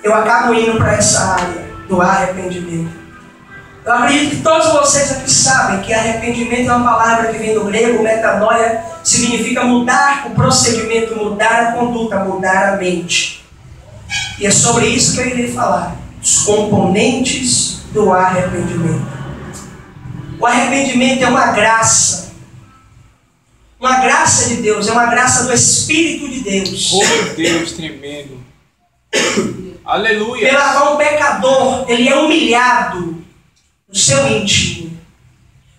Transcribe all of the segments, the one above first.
eu acabo indo para essa área do arrependimento. Eu acredito que todos vocês aqui sabem que arrependimento é uma palavra que vem do grego, metanoia, significa mudar o procedimento, mudar a conduta, mudar a mente. E é sobre isso que eu irei falar, os componentes do arrependimento. O arrependimento é uma graça de Deus, é uma graça do Espírito de Deus. Oh, meu Deus, tremendo. Aleluia. Pela qual o pecador, ele é humilhado no seu íntimo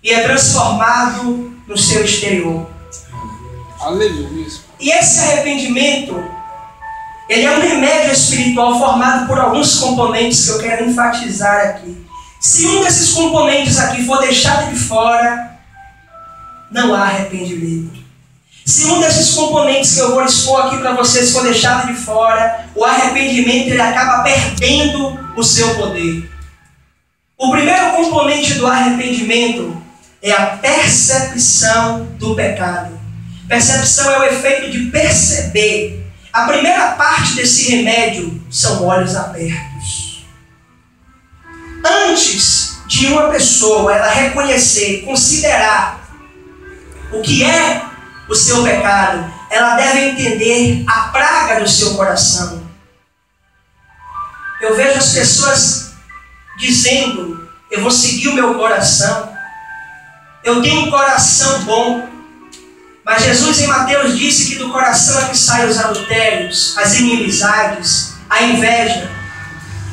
e é transformado no seu exterior. Aleluia. E esse arrependimento, ele é um remédio espiritual formado por alguns componentes que eu quero enfatizar aqui. Se um desses componentes aqui for deixado de fora, não há arrependimento. Se um desses componentes que eu vou expor aqui para vocês for deixado de fora, o arrependimento ele acaba perdendo o seu poder. O primeiro componente do arrependimento é a percepção do pecado. Percepção é o efeito de perceber. A primeira parte desse remédio são olhos abertos. Antes de uma pessoa ela reconhecer, considerar o que é o seu pecado, ela deve entender a praga do seu coração. Eu vejo as pessoas dizendo: eu vou seguir o meu coração, eu tenho um coração bom. Mas Jesus em Mateus disse que do coração é que saem os adultérios, as inimizades, a inveja.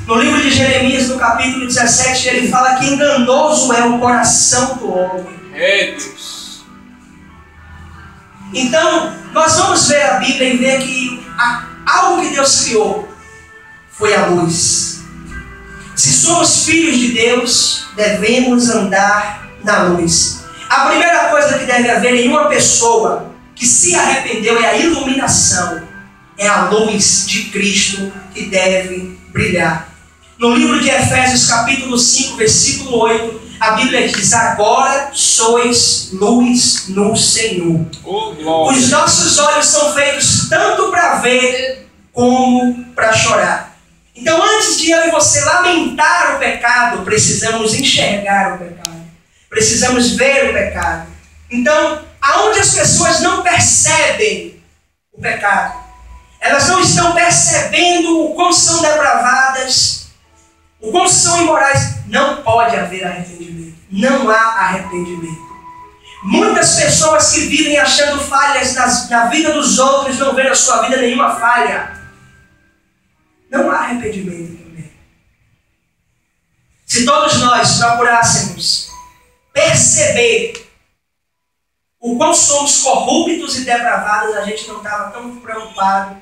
No livro de Jeremias, no capítulo 17, ele fala que enganoso é o coração do homem. É, Deus. Então, nós vamos ver a Bíblia e ver que algo que Deus criou foi a luz. Se somos filhos de Deus, devemos andar na luz. A primeira coisa que deve haver em uma pessoa que se arrependeu é a iluminação. É a luz de Cristo que deve brilhar. No livro de Efésios, capítulo 5, versículo 8, a Bíblia diz: agora sois luz no Senhor. Oh, os nossos olhos são feitos tanto para ver como para chorar. Então, antes de eu e você lamentar o pecado, precisamos enxergar o pecado. Precisamos ver o pecado. Então, aonde as pessoas não percebem o pecado, elas não estão percebendo o quão são depravadas, o quão são imorais, não pode haver arrependimento. Não há arrependimento. Muitas pessoas que vivem achando falhas na vida dos outros não veem na sua vida nenhuma falha. Não há arrependimento também. Se todos nós procurássemos perceber o quão somos corruptos e depravados, a gente não estava tão preocupado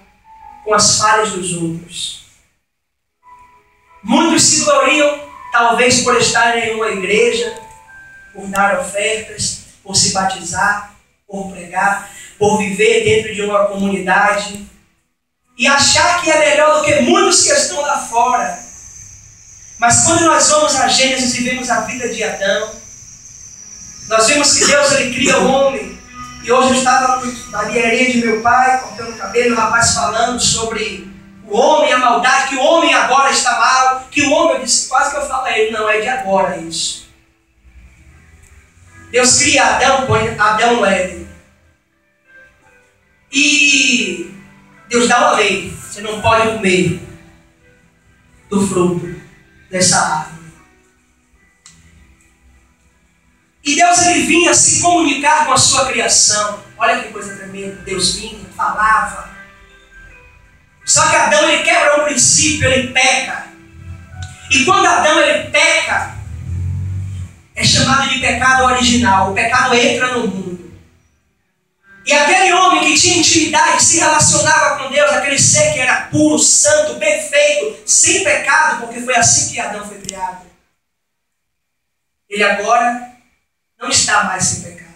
com as falhas dos outros. Muitos se gloriam, talvez por estarem em uma igreja, por dar ofertas, por se batizar, por pregar, por viver dentro de uma comunidade e achar que é melhor do que muitos que estão lá fora. Mas quando nós vamos a Gênesis e vemos a vida de Adão, nós vemos que Deus ele cria o homem. E hoje eu estava na barbearia de meu pai, cortando o cabelo, o rapaz falando sobre o homem, a maldade, que o homem agora está mal, que o homem, eu disse, quase que eu falo a ele, não é de agora isso. Deus cria Adão, põe Adão no Éden. E Deus dá uma lei, você não pode comer do fruto dessa árvore. E Deus ele vinha se comunicar com a sua criação. Olha que coisa tremenda, Deus vinha, falava. Só que Adão ele quebra um princípio, ele peca. E quando Adão ele peca, é chamado de pecado original. O pecado entra no mundo. E aquele homem que tinha intimidade, se relacionava com Deus, aquele ser que era puro, santo, perfeito, sem pecado, porque foi assim que Adão foi criado. Ele agora não está mais sem pecado.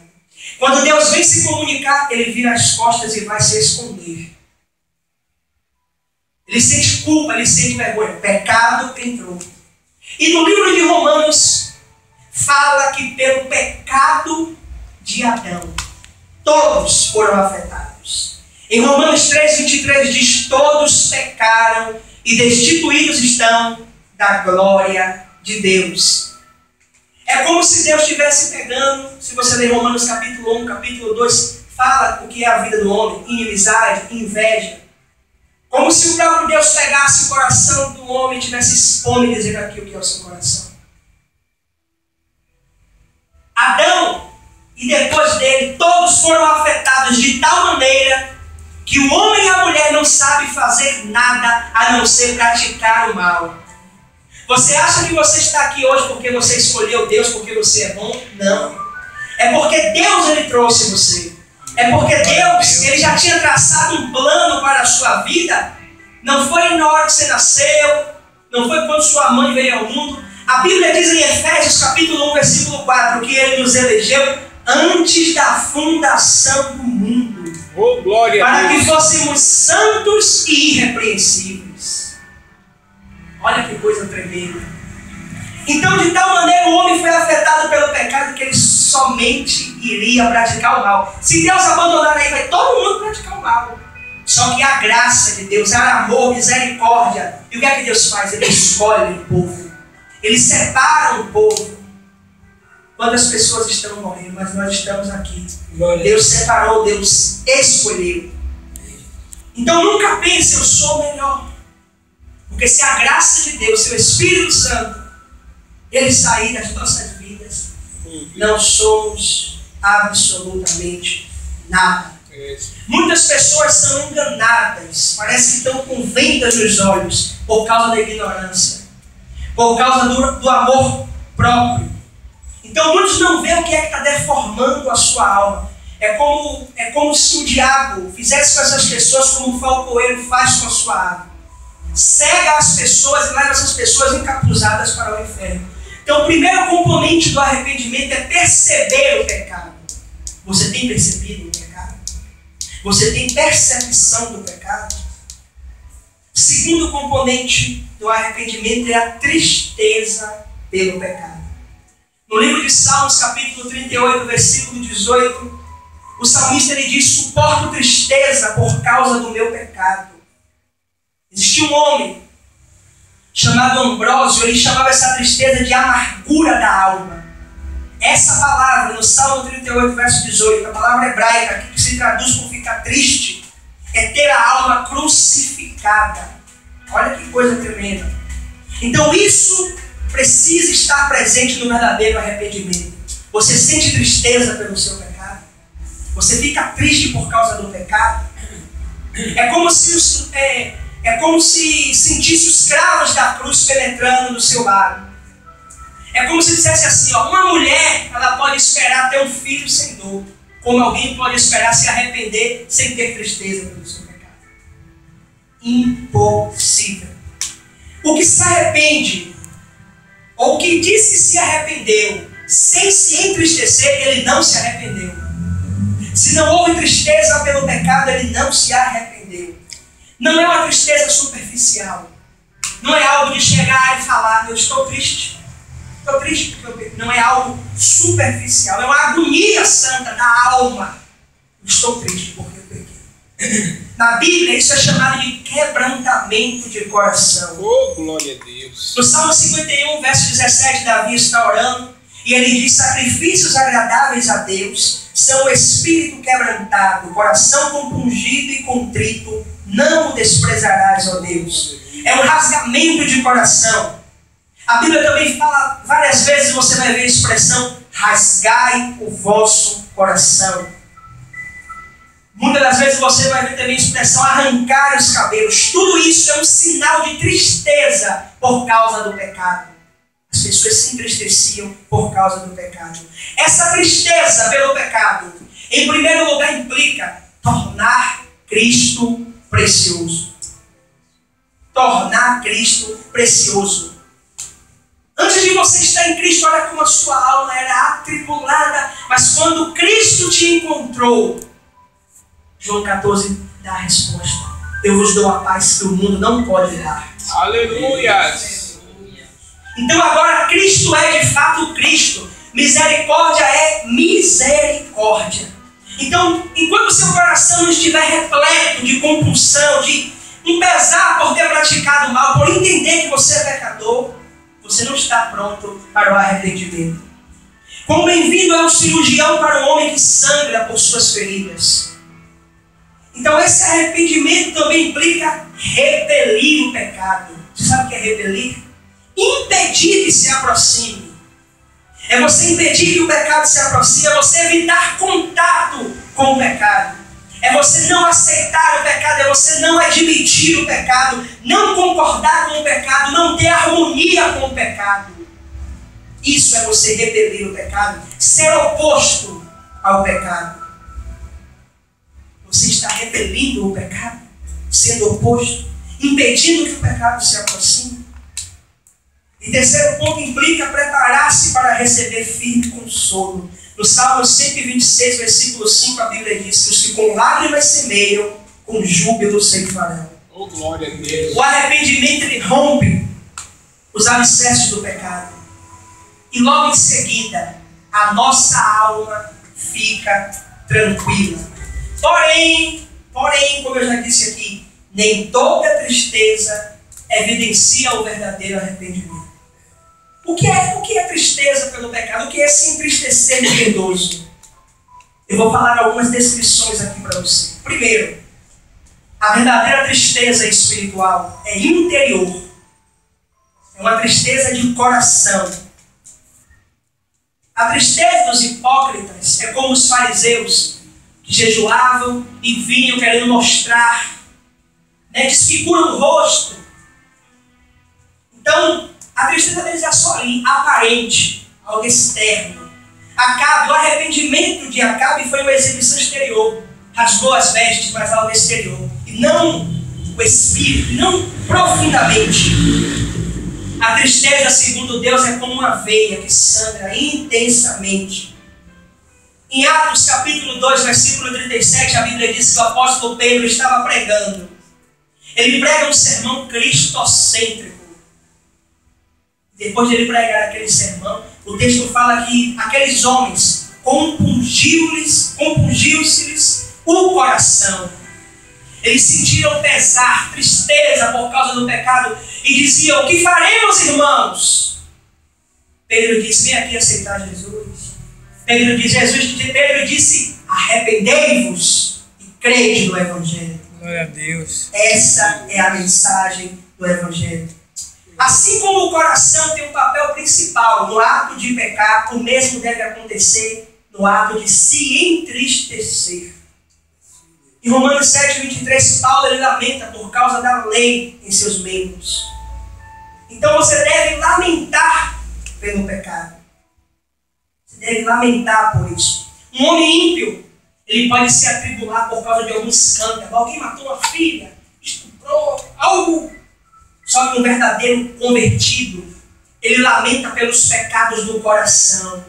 Quando Deus vem se comunicar, ele vira as costas e vai se esconder. Ele sente culpa, ele sente vergonha. O pecado entrou. E no livro de Romanos, fala que pelo pecado de Adão, todos foram afetados. Em Romanos 3:23 diz: todos pecaram e destituídos estão da glória de Deus. É como se Deus estivesse pegando, se você ler Romanos capítulo 1, capítulo 2, fala o que é a vida do homem: inimizade, inveja. Como se o próprio Deus pegasse o coração do homem e tivesse expondo e dizendo aqui o que é o seu coração. Adão e depois dele, todos foram afetados de tal maneira que o homem e a mulher não sabem fazer nada a não ser praticar o mal. Você acha que você está aqui hoje porque você escolheu Deus, porque você é bom? Não. É porque Deus ele trouxe você. É porque Deus ele já tinha traçado um plano para a sua vida. Não foi na hora que você nasceu, não foi quando sua mãe veio ao mundo. A Bíblia diz em Efésios capítulo 1, versículo 4, que ele nos elegeu antes da fundação do mundo. Oh, glória a para Deus. que fôssemos santos e irrepreensíveis. Olha que coisa tremenda. Então, de tal maneira, o homem foi afetado pelo pecado que ele somente iria praticar o mal. Se Deus abandonar aí, vai todo mundo praticar o mal. Só que a graça de Deus, a amor, misericórdia. E o que é que Deus faz? Ele escolhe o povo. Ele separa o povo. Quantas pessoas estão morrendo, mas nós estamos aqui. Deus separou, Deus escolheu. Então nunca pense, eu sou melhor. Porque se a graça de Deus, seu Espírito Santo, ele sair das nossas vidas, não somos absolutamente nada. Muitas pessoas são enganadas, parece que estão com vendas nos olhos por causa da ignorância, por causa do amor próprio. Então muitos não veem o que é que está deformando a sua alma. É como se o diabo fizesse com essas pessoas como o falcoeiro faz com a sua árvore. Cega as pessoas e leva essas pessoas encapuzadas para o inferno. Então o primeiro componente do arrependimento é perceber o pecado. Você tem percebido o pecado? Você tem percepção do pecado? O segundo componente do arrependimento é a tristeza pelo pecado. No livro de Salmos, capítulo 38, versículo 18, o salmista ele diz: suporto tristeza por causa do meu pecado. Existia um homem chamado Ambrósio, ele chamava essa tristeza de amargura da alma. Essa palavra, no Salmo 38, verso 18, a palavra hebraica, que se traduz por ficar triste, é ter a alma crucificada. Olha que coisa tremenda. Então isso precisa estar presente no verdadeiro arrependimento. Você sente tristeza pelo seu pecado? Você fica triste por causa do pecado? É como se sentisse os cravos da cruz penetrando no seu lado. É como se dissesse assim, ó, uma mulher ela pode esperar ter um filho sem dor, como alguém pode esperar se arrepender sem ter tristeza pelo seu pecado. Impossível. O que se arrepende, ou o que disse se arrependeu, sem se entristecer, ele não se arrependeu. Se não houve tristeza pelo pecado, ele não se arrependeu. Não é uma tristeza superficial. Não é algo de chegar e falar, eu estou triste. Estou triste porque eu pequei. Não é algo superficial. É uma agonia santa da alma. Eu estou triste porque eu pequei. Na Bíblia, isso é chamado de quebrantamento de coração. Oh, glória a Deus. No Salmo 51, verso 17, Davi está orando e ele diz: sacrifícios agradáveis a Deus são o espírito quebrantado, o coração compungido e contrito, não o desprezarás, ó Deus. É um rasgamento de coração. A Bíblia também fala, várias vezes você vai ver a expressão, rasgai o vosso coração. Muitas das vezes você vai ver também a expressão, arrancar os cabelos. Tudo isso é um sinal de tristeza por causa do pecado. As pessoas se entristeciam por causa do pecado. Essa tristeza pelo pecado, em primeiro lugar, implica tornar Cristo precioso. Tornar Cristo precioso. Antes de você estar em Cristo, olha como a sua alma era atribulada, mas quando Cristo te encontrou, João 14 dá a resposta: eu vos dou a paz que o mundo não pode dar. Aleluia! Então agora Cristo é de fato Cristo. Misericórdia é misericórdia. Então, enquanto o seu coração não estiver repleto de compulsão, de um pesar por ter praticado praticado mal, por entender que você é pecador, você não está pronto para o arrependimento. Quão bem-vindo é o cirurgião para o homem que sangra por suas feridas. Então esse arrependimento também implica repelir o pecado. Você sabe o que é repelir? Impedir que se aproxime. É você impedir que o pecado se aproxime, é você evitar contato com o pecado. É você não aceitar o pecado, é você não admitir o pecado, não concordar com o pecado, não ter harmonia com o pecado. Isso é você repelir o pecado, ser oposto ao pecado. Você está repelindo o pecado, sendo oposto, impedindo que o pecado se aproxime. E terceiro ponto implica preparar-se para receber firme consolo. No Salmo 126, versículo 5, a Bíblia diz que os que com lágrimas semeiam, com júbilo ceifarão. Oh, glória a Deus. O arrependimento ele rompe os alicerces do pecado. E logo em seguida, a nossa alma fica tranquila. Porém, como eu já disse aqui, nem toda tristeza evidencia o verdadeiro arrependimento. O que é tristeza pelo pecado? O que é se entristecer de piedoso? Eu vou falar algumas descrições aqui para você. Primeiro, a verdadeira tristeza espiritual é interior. É uma tristeza de coração. A tristeza dos hipócritas é como os fariseus que jejuavam e vinham querendo mostrar, desfiguram o rosto. Então, a tristeza deles é só ali, aparente, algo externo. Acabe, o arrependimento de Acabe foi uma exibição exterior. Rasgou as vestes, mas algo exterior. E não o espírito, não profundamente. A tristeza, segundo Deus, é como uma veia que sangra intensamente. Em Atos capítulo 2, versículo 37, a Bíblia diz que o apóstolo Pedro estava pregando. Ele prega um sermão cristocêntrico. Depois de ele pregar aquele sermão, o texto fala que aqueles homens compungiu-se-lhes o coração. Eles sentiram pesar, tristeza por causa do pecado e diziam: o que faremos, irmãos? Pedro disse: vem aqui aceitar Jesus. Pedro disse: arrependei-vos e crede no Evangelho. Glória a Deus. Essa é a mensagem do Evangelho. Assim como o coração tem um papel principal no ato de pecar, o mesmo deve acontecer no ato de se entristecer. Em Romanos 7, 23, Paulo ele lamenta por causa da lei em seus membros. Então você deve lamentar pelo pecado. Você deve lamentar por isso. Um homem ímpio, ele pode se atribular por causa de algum escândalo. Alguém matou uma filha, estuprou, algo. Só que um verdadeiro convertido, ele lamenta pelos pecados do coração.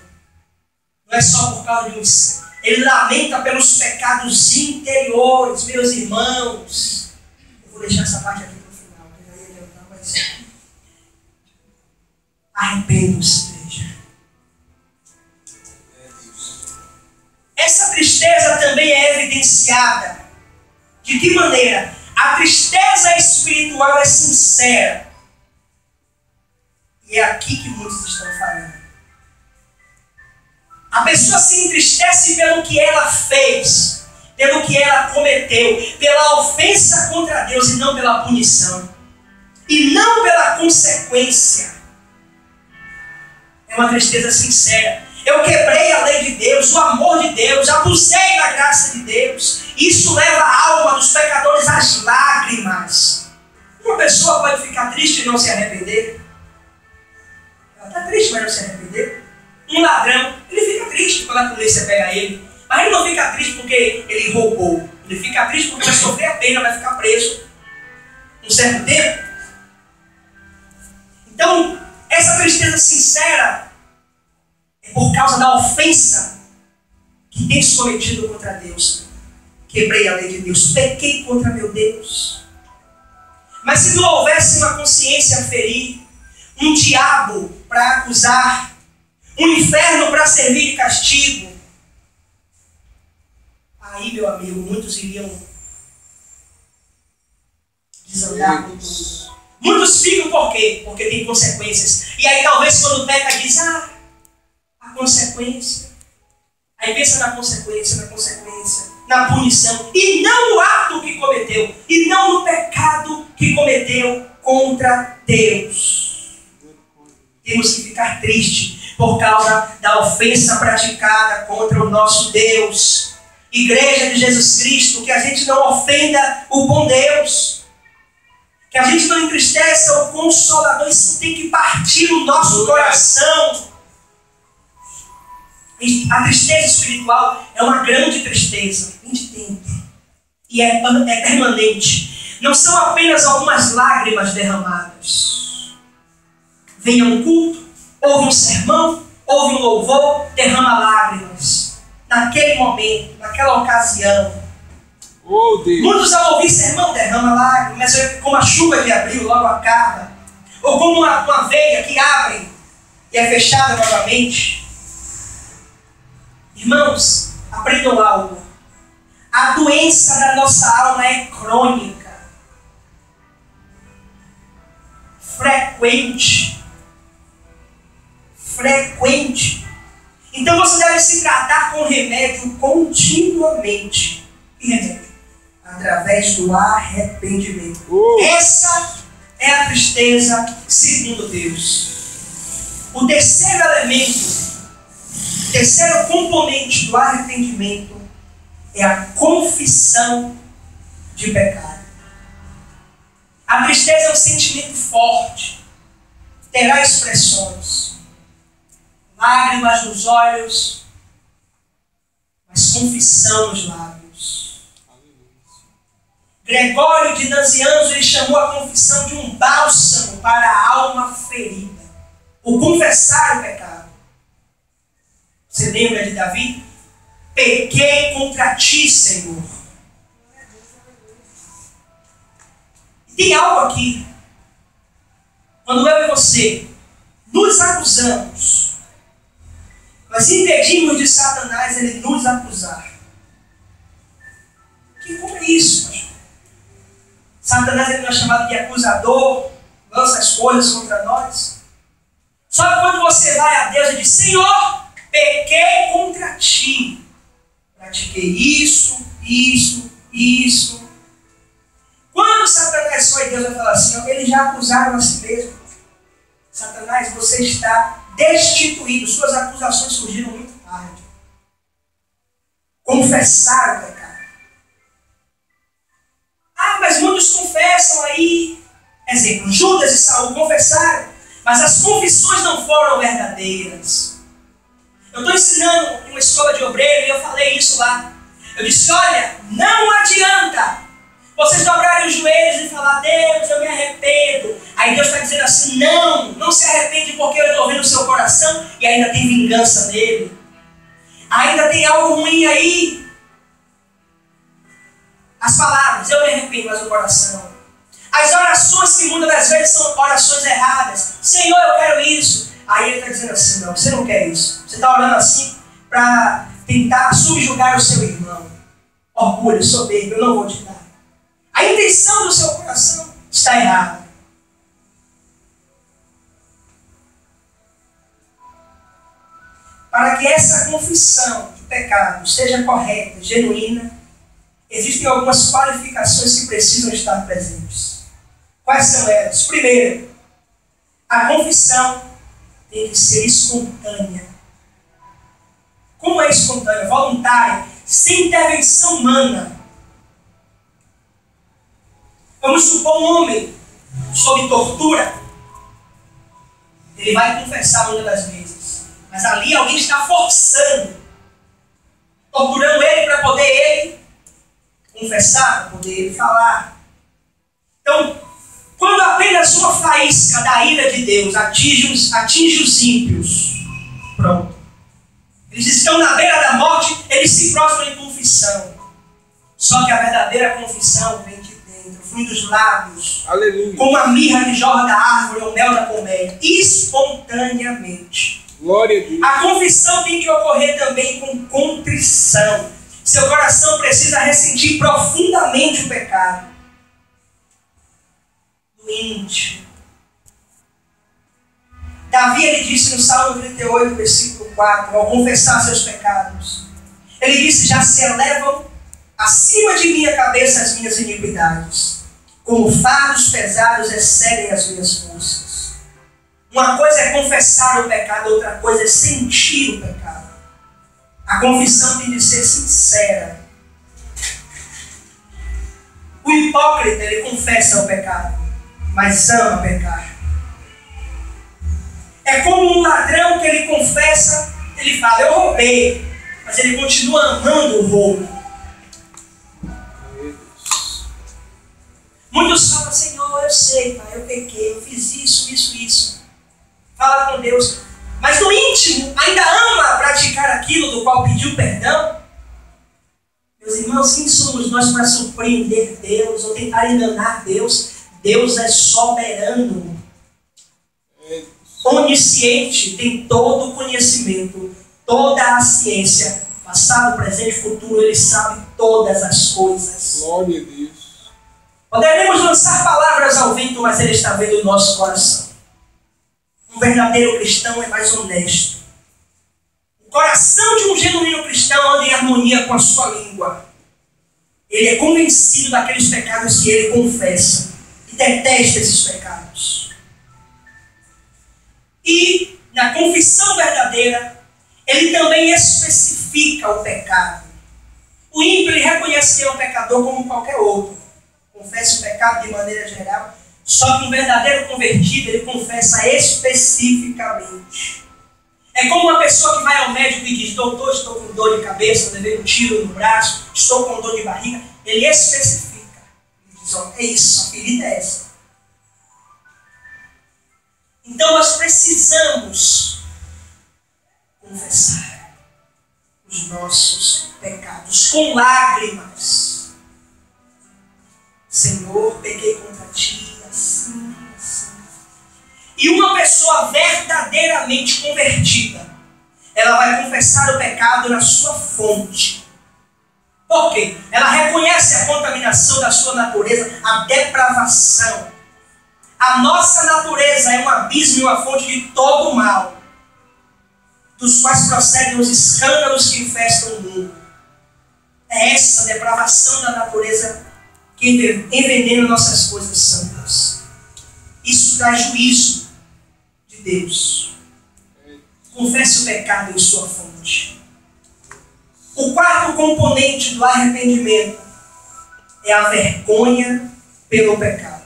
Não é só por causa de um escândalo. Ele lamenta pelos pecados interiores, meus irmãos. Eu vou deixar essa parte aqui para o final, que eu já ia adiantar, mas arrependam-se, igreja. Essa tristeza também é evidenciada. De que maneira? A tristeza espiritual é sincera. E é aqui que muitos estão falando. A pessoa se entristece pelo que ela fez, pelo que ela cometeu, pela ofensa contra Deus e não pela punição. E não pela consequência. É uma tristeza sincera. Eu quebrei a lei de Deus, o amor de Deus, abusei da graça de Deus. Isso leva a alma dos pecadores às lágrimas. Uma pessoa pode ficar triste e não se arrepender. Ela está triste, mas não se arrepender. Um ladrão, ele fica triste quando a polícia pega ele. Mas ele não fica triste porque ele roubou. Ele fica triste porque vai sofrer a pena, vai ficar preso um certo tempo. Então, essa tristeza sincera é por causa da ofensa que tens cometido contra Deus. Quebrei a lei de Deus, pequei contra meu Deus. Mas se não houvesse uma consciência a ferir, um diabo para acusar, um inferno para servir de castigo, aí, meu amigo, muitos iriam desandar com tudo. Muitos ficam por quê? Porque tem consequências. E aí talvez quando peca diz, a consequência. Aí pensa na consequência, na punição. E não no ato que cometeu. E não no pecado que cometeu contra Deus. Temos que ficar tristes por causa da ofensa praticada contra o nosso Deus. Igreja de Jesus Cristo, que a gente não ofenda o bom Deus. Que a gente não entristeça o Consolador. Isso tem que partir no nosso coração. A tristeza espiritual é uma grande tristeza. Vem de dentro. E é permanente. Não são apenas algumas lágrimas derramadas. Vem a um culto, ouve um sermão, ouve um louvor, derrama lágrimas. Naquele momento, naquela ocasião. Oh, Deus. Muitos ao ouvir sermão derrama lágrimas, mas é como a chuva de abril logo acaba. Ou como uma veia que abre e é fechada novamente. Irmãos, aprendam algo. A doença da nossa alma é crônica, frequente. Então você deve se tratar com remédio continuamente. Que remédio? Através do arrependimento. Essa é a tristeza segundo Deus. O terceiro elemento, o terceiro componente do arrependimento é a confissão de pecado. A tristeza é um sentimento forte. Terá expressões. Lágrimas nos olhos, mas confissão nos lábios. Gregório de Nazianzo ele chamou a confissão de um bálsamo para a alma ferida. O confessar o pecado. Você lembra de Davi? Pequei contra ti, Senhor. E tem algo aqui. Quando eu e você nos acusamos, nós impedimos de Satanás ele nos acusar. Como é isso, pastor? Satanás ele não é chamado de acusador, lança as coisas contra nós. Só que quando você vai a Deus e diz, Senhor, pequei contra ti. Pratiquei isso. Quando Satanás foi, Deus vai falar assim, eles já acusaram a si mesmo. Satanás, você está destituído. Suas acusações surgiram muito tarde. Confessar o pecado. Mas muitos confessam aí. Exemplo, Judas e Saul confessaram, mas as confissões não foram verdadeiras. Eu estou ensinando em uma escola de obreiro e eu falei isso lá. Eu disse, olha, não adianta vocês dobrarem os joelhos e falar, Deus, eu me arrependo. Aí Deus está dizendo assim, não se arrepende porque eu estou vendo o seu coração e ainda tem vingança nele. Ainda tem algo ruim aí. As palavras, eu me arrependo, mas o coração. As orações que muitas das vezes são orações erradas. Senhor, eu quero isso. Aí ele está dizendo assim, não, você não quer isso. Você está orando assim para tentar subjugar o seu irmão. Orgulho, soberbo, eu não vou te dar. A intenção do seu coração está errada. Para que essa confissão de pecado seja correta, genuína, existem algumas qualificações que precisam estar presentes. Quais são elas? Primeiro, a confissão tem que ser espontânea. Como é espontânea? Voluntária, sem intervenção humana. Vamos supor um homem sob tortura. Ele vai confessar muitas das vezes. Mas ali alguém está forçando. Torturando ele para poder ele confessar, para poder ele falar. Então, quando apenas uma faísca da ira de Deus atinge os ímpios, pronto. Eles estão na beira da morte, eles se prostram em confissão. Só que a verdadeira confissão vem de dentro, flui dos lábios. Aleluia. Como a mirra que jorra da árvore ou o mel da colmeia, espontaneamente. Glória a Deus. A confissão tem que ocorrer também com contrição. Seu coração precisa ressentir profundamente o pecado. íntimo. Davi, ele disse no Salmo 38, versículo 4, ao confessar seus pecados, ele disse: já se elevam acima de minha cabeça as minhas iniquidades, como fardos pesados excedem as minhas forças. Uma coisa é confessar o pecado, outra coisa é sentir o pecado. A confissão tem de ser sincera. O hipócrita, ele confessa o pecado, mas ama pecar. É como um ladrão que ele confessa, ele fala: eu roubei, mas ele continua amando o roubo. Muitos falam: Senhor, eu sei, Pai, eu pequei, eu fiz isso. Fala com Deus, mas no íntimo ainda ama praticar aquilo do qual pediu perdão. Meus irmãos, quem somos nós para surpreender Deus ou tentar enganar Deus? Deus é soberano, onisciente, tem todo o conhecimento, toda a ciência, passado, presente e futuro. Ele sabe todas as coisas. Glória a Deus. Poderemos lançar palavras ao vento, mas Ele está vendo o nosso coração. Um verdadeiro cristão é mais honesto. O coração de um genuíno cristão anda em harmonia com a sua língua. Ele é convencido daqueles pecados que ele confessa e detesta esses pecados. E na confissão verdadeira, ele também especifica o pecado. O ímpio, ele reconhece que é um pecador como qualquer outro. Confessa o pecado de maneira geral. Só que um verdadeiro convertido, ele confessa especificamente. É como uma pessoa que vai ao médico e diz: doutor, estou com dor de cabeça, levei um tiro no braço, estou com dor de barriga. Ele especifica. Ele diz: ó, é isso, a ferida é essa. Então nós precisamos confessar os nossos pecados com lágrimas. Senhor, pequei contra ti, assim. E uma pessoa verdadeiramente convertida, ela vai confessar o pecado na sua fonte. Por quê? Ela reconhece a contaminação da sua natureza, a depravação. A nossa natureza é um abismo e uma fonte de todo o mal, dos quais procedem os escândalos que infestam o mundo. É essa depravação da natureza que envenena nossas coisas santas. Isso traz juízo de Deus. Confesse o pecado em sua fonte. O quarto componente do arrependimento é a vergonha pelo pecado.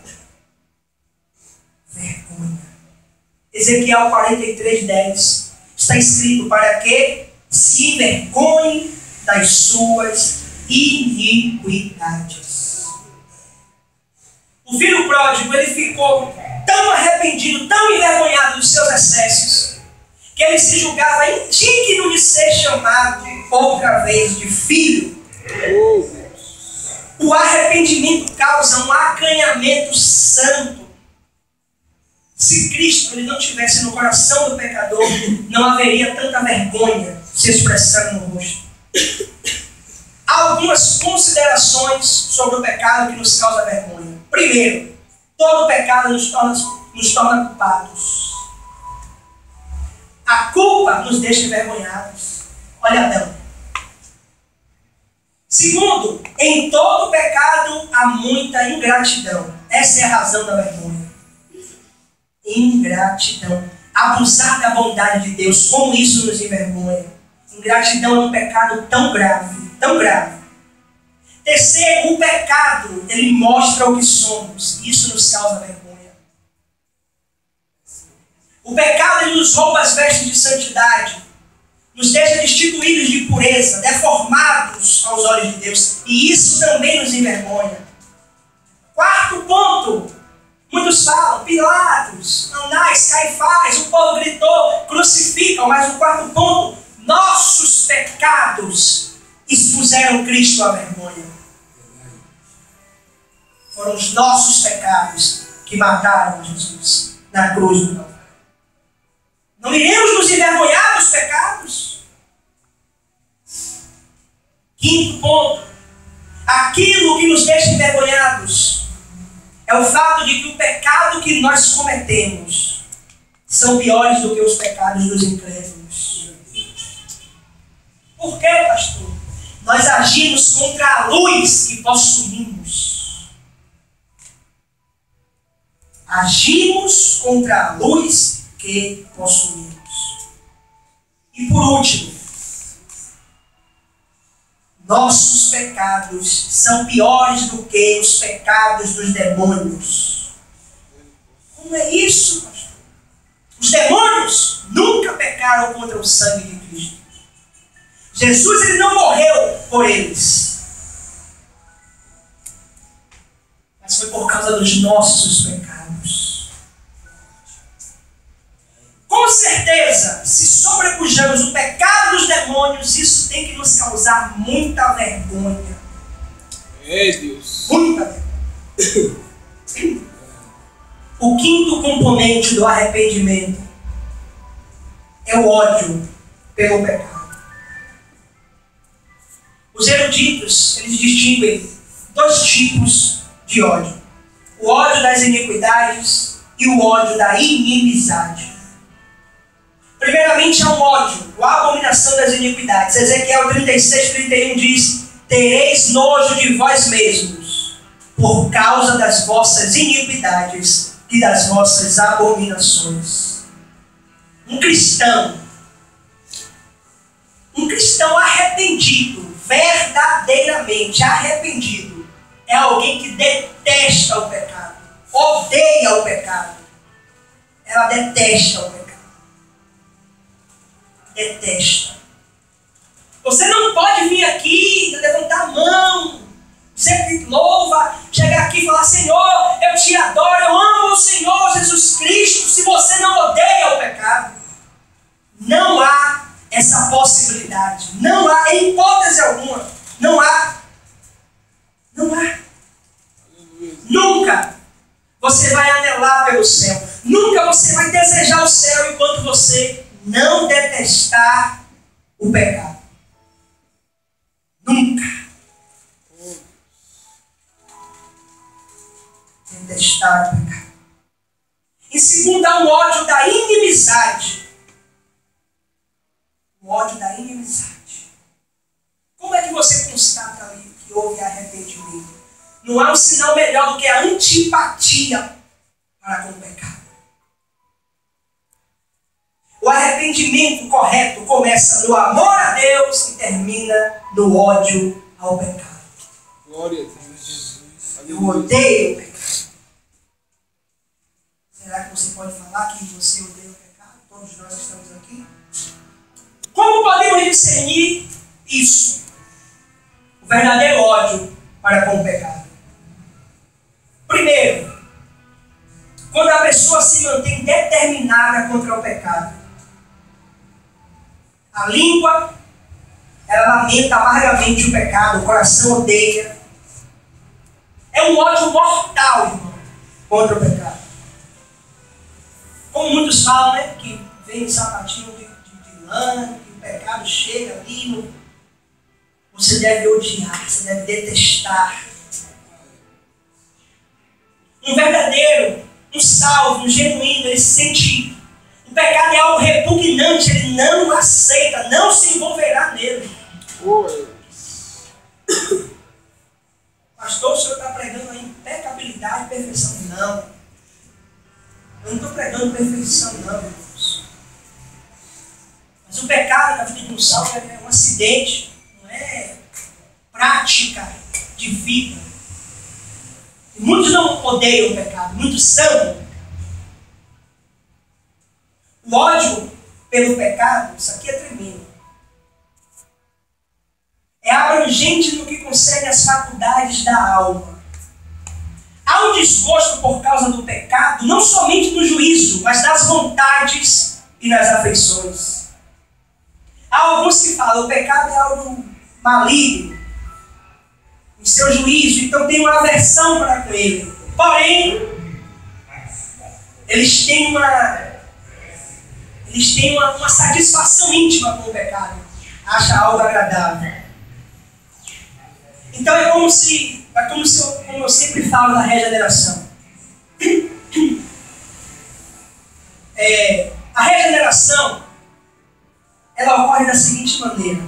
Vergonha. Ezequiel 43:10 está escrito: para que se envergonhe das suas iniquidades. O filho pródigo, ele ficou tão arrependido, tão envergonhado dos seus excessos, que ele se julgava indigno de ser chamado outra vez de filho. O arrependimento causa um acanhamento santo. Se Cristo ele não tivesse no coração do pecador, não haveria tanta vergonha se expressando no rosto. Há algumas considerações sobre o pecado que nos causa vergonha. Primeiro, todo pecado nos torna culpados. A culpa nos deixa envergonhados. Olha Adão. Segundo, em todo pecado há muita ingratidão. Essa é a razão da vergonha. Ingratidão. Abusar da bondade de Deus, como isso nos envergonha. Ingratidão é um pecado tão grave, tão grave. Terceiro, o pecado, ele mostra o que somos. Isso nos causa vergonha. O pecado, ele nos rouba as vestes de santidade. Nos deixa destituídos de pureza, deformados aos olhos de Deus. E isso também nos envergonha. Quarto ponto. Muitos falam: Pilatos, Anás, Caifás, o povo gritou, crucificam. Mas o quarto ponto: nossos pecados expuseram Cristo à vergonha. Foram os nossos pecados que mataram Jesus na cruz do Calvário. Não iremos nos envergonhar dos pecados? Quinto ponto: aquilo que nos deixa envergonhados é o fato de que o pecado que nós cometemos são piores do que os pecados dos incrédulos. Por quê, pastor? Nós agimos contra a luz que possuímos. Agimos contra a luz que possuímos. E por último, nossos pecados são piores do que os pecados dos demônios. Como é isso, pastor? Os demônios nunca pecaram contra o sangue de Cristo. Jesus, ele não morreu por eles, mas foi por causa dos nossos pecados. Com certeza, se sobrepujamos o pecado dos demônios, isso tem que nos causar muita vergonha. É, Deus. Muita vergonha. O quinto componente do arrependimento é o ódio pelo pecado. Os eruditos, eles distinguem dois tipos de ódio. O ódio das iniquidades e o ódio da inimizade. Primeiramente é um ódio, a abominação das iniquidades. Ezequiel 36:31 diz: tereis nojo de vós mesmos, por causa das vossas iniquidades e das vossas abominações. Um cristão arrependido, verdadeiramente arrependido, é alguém que detesta o pecado, odeia o pecado. Ela detesta o pecado. Detesta. Você não pode vir aqui, levantar a mão, sempre louva, chegar aqui e falar: Senhor, eu te adoro, eu amo o Senhor Jesus Cristo, se você não odeia o pecado. Não há essa possibilidade. Não há, em hipótese alguma. Não há. Não há. Nunca você vai anelar pelo céu. Nunca você vai desejar o céu enquanto você não detestar o pecado. Nunca. Detestar o pecado. Em segundo, há um ódio da inimizade. O ódio da inimizade. Como é que você constata ali que houve arrependimento? Não há um sinal melhor do que a antipatia para com o pecado. O arrependimento correto começa no amor a Deus e termina no ódio ao pecado. Glória a Deus, Jesus. Eu odeio o pecado. Será que você pode falar que você odeia o pecado? Todos nós estamos aqui. Como podemos discernir isso? O verdadeiro ódio para com o pecado. Primeiro, quando a pessoa se mantém determinada contra o pecado. A língua, ela lamenta amargamente o pecado, o coração odeia. É um ódio mortal, irmão, contra o pecado. Como muitos falam, né, que vem sapatinho de lã, que o pecado chega ali, você deve odiar, você deve detestar. Um verdadeiro, um salvo, um genuíno, ele sente. O pecado é algo repugnante, ele não aceita, não se envolverá nele. Pastor, o senhor está pregando a impecabilidade e perfeição? Não. Eu não estou pregando perfeição, não, irmãos. Mas o pecado na vida de um salvo é um acidente, não é prática de vida. E muitos não odeiam o pecado, muitos são. O ódio pelo pecado, isso aqui é tremendo. É abrangente no que concerne as faculdades da alma. Há um desgosto por causa do pecado, não somente no juízo, mas nas vontades e nas afeições. Há alguns que falam, o pecado é algo maligno, em seu juízo, então tem uma aversão para com ele. Porém, eles têm uma satisfação íntima com o pecado. Acha algo agradável. Então como eu sempre falo na regeneração, a regeneração, ela ocorre da seguinte maneira.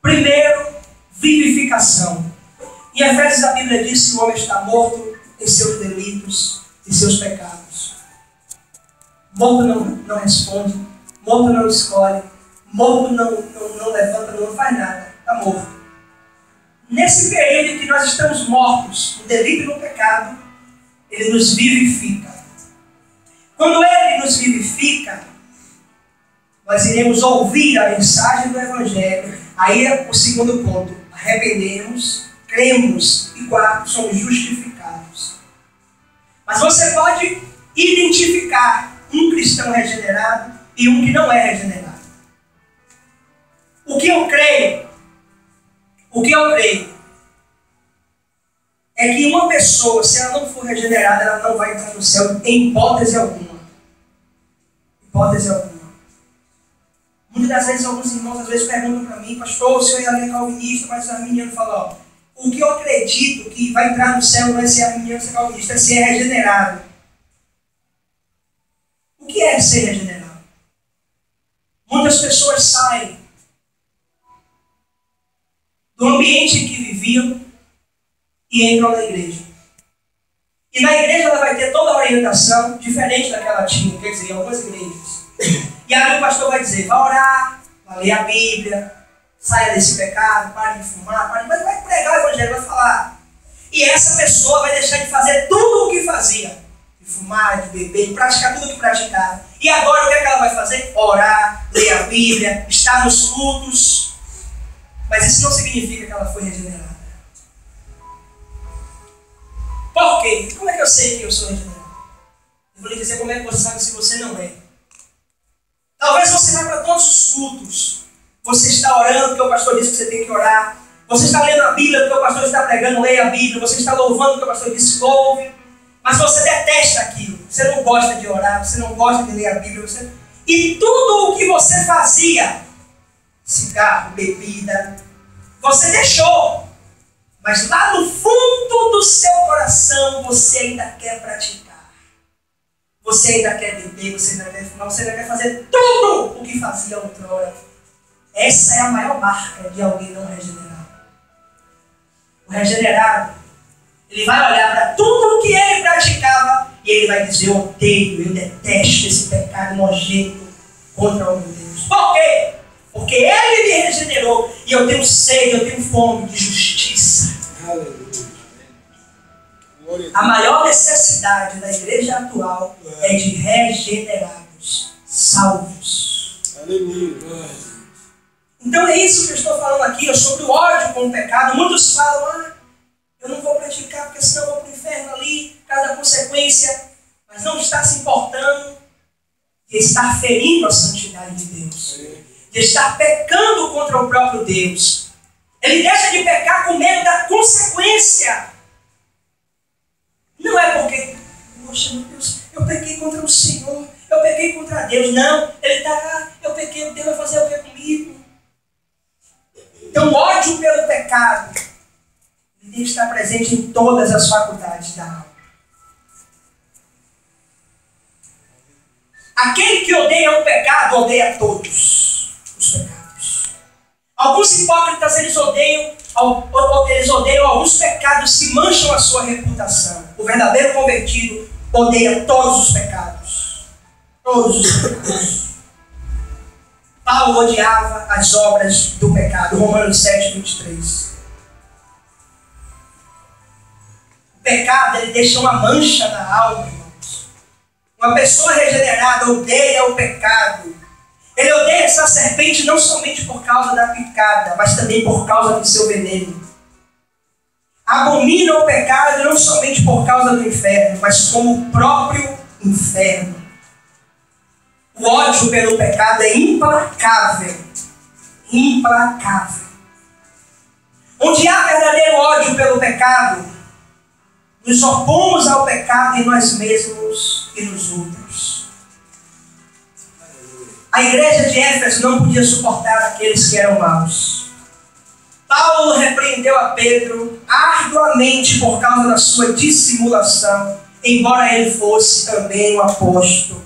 Primeiro, vivificação. Em Efésios a Bíblia diz que o homem está morto em seus delitos e seus pecados. Morto não responde, morto não escolhe, morto não levanta, não faz nada, está morto. Nesse período em que nós estamos mortos, no delito e no pecado, Ele nos vivifica. Quando Ele nos vivifica, nós iremos ouvir a mensagem do Evangelho. Aí é o segundo ponto. Arrependemos, cremos e quarto, somos justificados. Mas você pode identificar um cristão regenerado e um que não é regenerado. O que eu creio é que uma pessoa, se ela não for regenerada, ela não vai entrar no céu em hipótese alguma. Hipótese alguma. Muitas das vezes, alguns irmãos perguntam para mim, pastor, o senhor é calvinista, mas o arminiano fala, ó, o que eu acredito que vai entrar no céu não é ser arminiano, ser calvinista, é ser regenerado. O que é ser regenerado? Muitas pessoas saem do ambiente em que viviam e entram na igreja. E na igreja ela vai ter toda a orientação diferente da que ela tinha, quer dizer, em algumas igrejas. E aí o pastor vai dizer, vai orar, vai ler a Bíblia, saia desse pecado, pare de fumar, mas vai pregar o Evangelho, vai falar. E essa pessoa vai deixar de fazer tudo o que fazia. De fumar, de beber, de praticar tudo o que praticava. E agora o que é que ela vai fazer? Orar, ler a Bíblia, estar nos cultos. Mas isso não significa que ela foi regenerada. Por quê? Como é que eu sei que eu sou regenerado? Eu vou lhe dizer como é que você sabe se você não é. Talvez você vá para todos os cultos. Você está orando porque o pastor disse que você tem que orar. Você está lendo a Bíblia porque o pastor está pregando, leia a Bíblia. Você está louvando porque o pastor disse, louve. Mas você detesta aquilo. Você não gosta de orar, você não gosta de ler a Bíblia. E tudo o que você fazia, cigarro, bebida, você deixou. Mas lá no fundo do seu coração, você ainda quer praticar. Você ainda quer beber, você ainda quer fumar, você ainda quer fazer tudo o que fazia outrora. Essa é a maior marca de alguém não regenerado. O regenerado, ele vai olhar para tudo o que ele praticava e ele vai dizer, eu odeio, eu detesto esse pecado nojento contra o meu Deus. Por quê? Porque Ele me regenerou e eu tenho sede, eu tenho fome de justiça. A maior necessidade da igreja atual é de regenerados, salvos. Aleluia. Então é isso que eu estou falando aqui, é sobre o ódio com o pecado. Muitos falam, eu não vou praticar porque senão eu vou para o inferno ali, por causa da consequência. Mas não está se importando de estar ferindo a santidade de Deus. De estar pecando contra o próprio Deus. Ele deixa de pecar com medo da consequência. Não é porque, poxa, meu Deus, eu pequei contra o Senhor, eu pequei contra Deus. Não, ele está lá, eu pequei, Deus vai fazer o que comigo? Então, o ódio pelo pecado, ele tem que estar presente em todas as faculdades da alma. Aquele que odeia o pecado, odeia todos os pecados. Alguns hipócritas, eles odeiam alguns pecados que mancham a sua reputação. O verdadeiro convertido odeia todos os pecados. Todos os pecados. Paulo odiava as obras do pecado. Romanos 7, 23. O pecado, ele deixa uma mancha na alma, irmãos. Uma pessoa regenerada odeia o pecado. Ele odeia essa serpente não somente por causa da picada, mas também por causa do seu veneno. Abomina o pecado não somente por causa do inferno, mas como o próprio inferno. O ódio pelo pecado é implacável. Implacável. Onde há verdadeiro ódio pelo pecado, nos opomos ao pecado em nós mesmos e nos outros. A igreja de Éfeso não podia suportar aqueles que eram maus. Paulo repreendeu a Pedro arduamente por causa da sua dissimulação embora ele fosse também um apóstolo.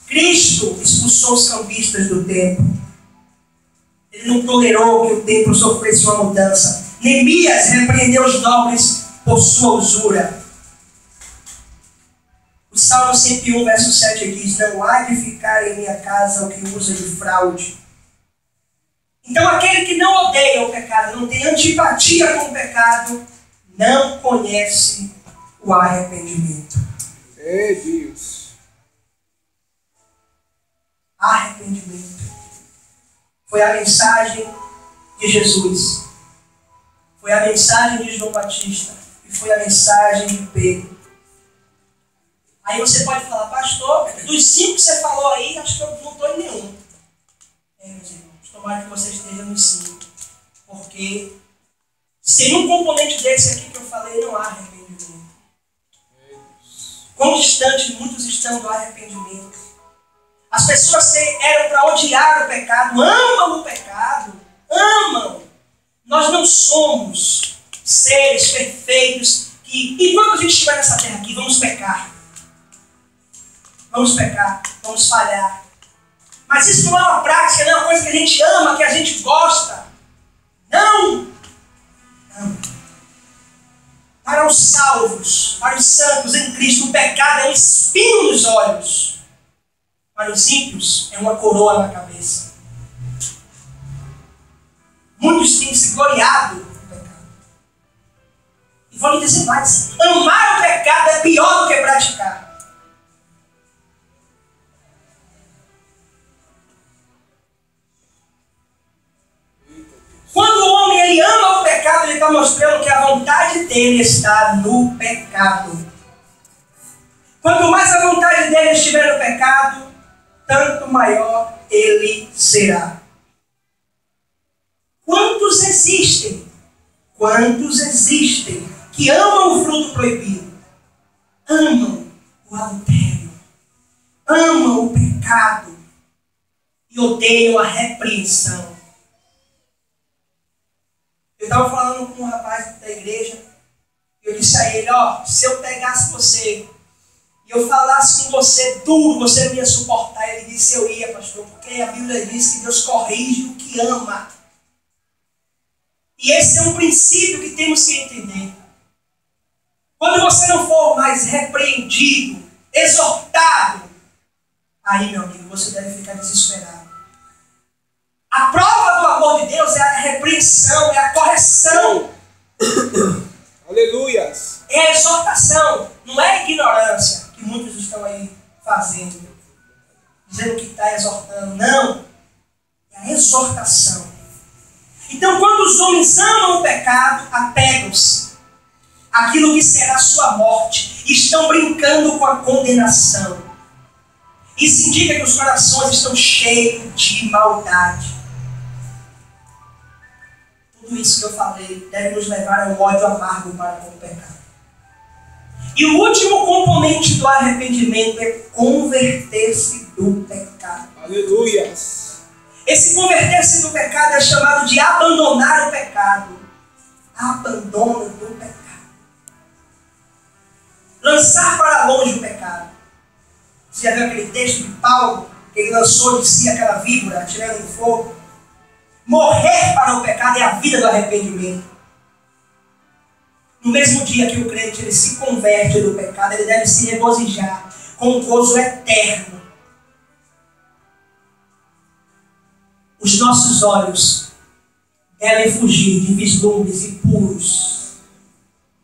Cristo expulsou os cambistas do templo. Ele não tolerou que o templo sofresse uma mudança. Neemias repreendeu os nobres por sua usura. O Salmo 101, verso 7 diz: não há de ficar em minha casa o que usa de fraude. Então aquele que não odeia o pecado, não tem antipatia com o pecado, não conhece o arrependimento. É Deus. Arrependimento. Foi a mensagem de Jesus. Foi a mensagem de João Batista. E foi a mensagem de Pedro. Aí você pode falar: pastor, dos 5 que você falou aí, acho que eu não estou em nenhum. Meus irmãos, tomara que você esteja nos 5. Porque sem um componente desse aqui que eu falei, não há arrependimento. Quão distante muitos estão do arrependimento. As pessoas eram para odiar o pecado, amam o pecado, amam. Nós não somos seres perfeitos que, enquanto a gente estiver nessa terra aqui, vamos pecar. Vamos pecar, vamos falhar. Mas isso não é uma prática, não é uma coisa que a gente ama, que a gente gosta. Não! Não. Para os salvos, para os santos em Cristo, o pecado é um espinho nos olhos. Para os ímpios, é uma coroa na cabeça. Muitos têm se gloriado no pecado. E vou lhe dizer mais: amar o pecado é pior do que praticar. Quando o homem ele ama o pecado, ele está mostrando que a vontade dele está no pecado. Quanto mais a vontade dele estiver no pecado, tanto maior ele será. Quantos existem que amam o fruto proibido? Amam o adultério, amam o pecado e odeiam a repreensão. Eu estava falando com um rapaz da igreja e eu disse a ele: se eu pegasse você e eu falasse com você duro, você não ia suportar. Ele disse: eu ia, pastor, porque a Bíblia diz que Deus corrige o que ama. E esse é um princípio que temos que entender. Quando você não for mais repreendido, exortado, aí, meu amigo, você deve ficar desesperado. A prova do amor de Deus é a repreensão, é a correção. Aleluias. É a exortação, não é a ignorância que muitos estão aí fazendo, dizendo que está exortando. Não, é a exortação. Então, quando os homens amam o pecado, apegam-se àquilo que será sua morte, estão brincando com a condenação. Isso indica que os corações estão cheios de maldade. Tudo isso que eu falei deve nos levar a um ódio amargo para com o pecado. E o último componente do arrependimento é converter-se do pecado. Aleluias. Esse converter-se do pecado é chamado de abandonar o pecado. Abandono do pecado. Lançar para longe o pecado. Você já viu aquele texto de Paulo, que ele lançou de si aquela víbora, atirando no fogo? Morrer para o pecado é a vida do arrependimento. No mesmo dia que o crente ele se converte do pecado, ele deve se regozijar com um gozo eterno. Os nossos olhos devem fugir de vislumbres impuros,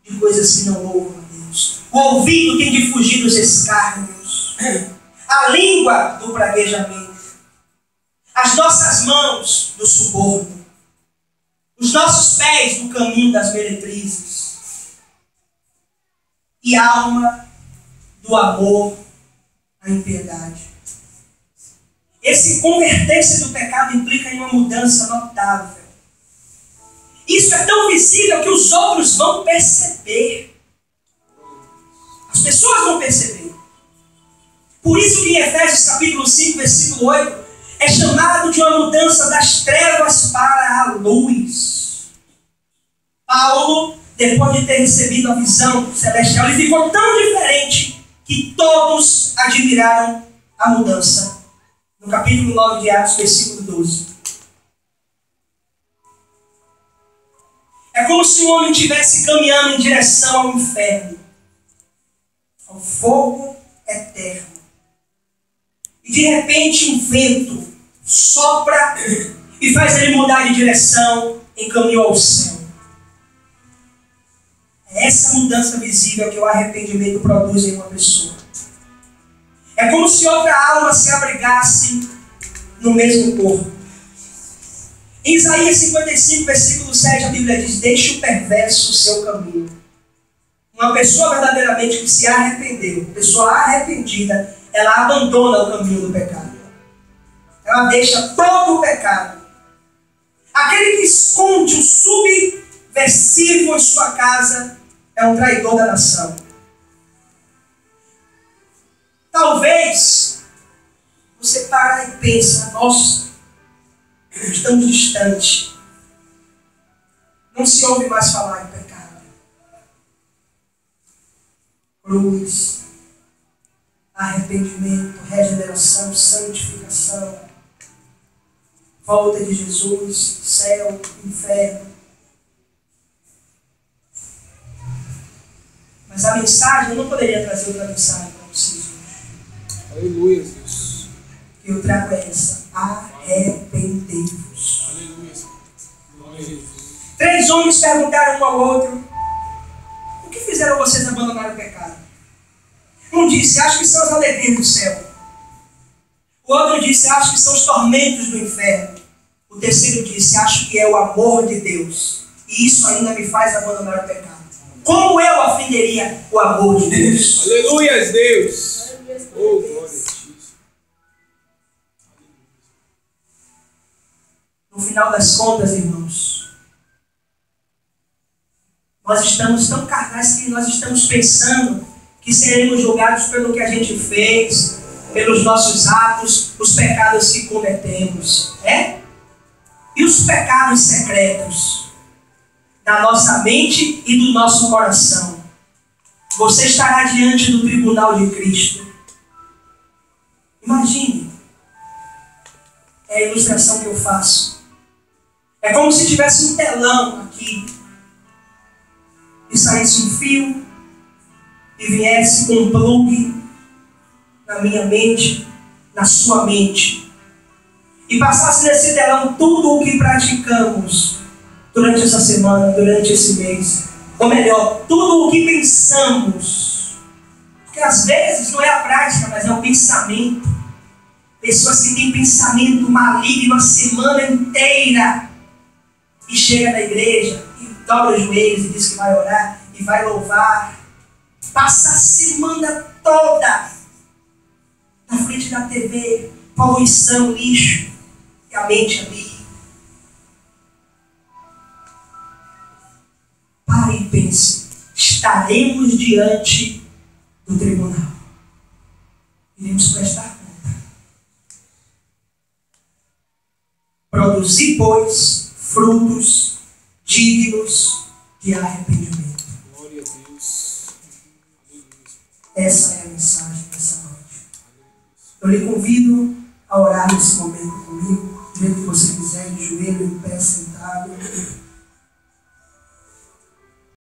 de coisas que não louvam a Deus. O ouvido tem de fugir dos escárnios, a língua do praguejamento, as nossas mãos do suborno, os nossos pés do caminho das meretrizes, e a alma do amor à impiedade. Esse converter-se do pecado implica em uma mudança notável. Isso é tão visível que os outros vão perceber. As pessoas vão perceber. Por isso que em Efésios capítulo 5, versículo 8, é chamado de uma mudança das trevas para a luz. Paulo depois de ter recebido a visão celestial, ele ficou tão diferente que todos admiraram a mudança. No capítulo 9 de Atos, versículo 12. É como se o homem estivesse caminhando em direção ao inferno, ao fogo eterno. E de repente um vento sopra e faz ele mudar de direção em caminho ao céu. É essa mudança visível que o arrependimento produz em uma pessoa. É como se outra alma se abrigasse no mesmo corpo. Em Isaías 55, versículo 7, a Bíblia diz: deixe o perverso o seu caminho. Uma pessoa verdadeiramente que se arrependeu, pessoa arrependida, ela abandona o caminho do pecado. Ela deixa todo o pecado. Aquele que esconde o subversivo em sua casa é um traidor da nação. Talvez você para e pensa: nossa, estamos distantes. Não se ouve mais falar em pecado. Cruz, arrependimento, regeneração, santificação, volta de Jesus, céu, inferno. Mas a mensagem, eu não poderia trazer outra mensagem para vocês hoje. Aleluia, Deus. Que eu trago é essa: arrependei-vos. Aleluia. Glória a Deus. 3 homens perguntaram um ao outro: o que fizeram vocês abandonar o pecado? Um disse: acho que são as alegrias do céu. O outro disse: acho que são os tormentos do inferno. O terceiro disse: acho que é o amor de Deus. E isso ainda me faz abandonar o pecado. Como eu ofenderia o amor de Deus? Aleluia, Deus. Oh, glória a Deus. No final das contas, irmãos, nós estamos tão carnais que nós estamos pensando que seremos julgados pelo que a gente fez, pelos nossos atos, os pecados que cometemos. E os pecados secretos da nossa mente e do nosso coração. Você estará diante do tribunal de Cristo. Imagine. É a ilustração que eu faço. É como se tivesse um telão aqui e saísse um fio e viesse com um plug na minha mente, na sua mente, e passasse nesse telão tudo o que praticamos durante essa semana, durante esse mês. Ou melhor, tudo o que pensamos. Porque às vezes não é a prática, mas é o pensamento. Pessoas que têm pensamento maligno a semana inteira e chega na igreja e dobra os joelhos e diz que vai orar e vai louvar. Passa a semana toda na frente da TV, poluição, lixo, e a mente ali. Pare e pense: estaremos diante do tribunal. Iremos prestar conta. Produzir, pois, frutos dignos de arrependimento. Glória a Deus. Essa é a mensagem dessa noite. Eu lhe convido a orar nesse momento comigo, do jeito que você quiser, de joelho, em pé, sentado.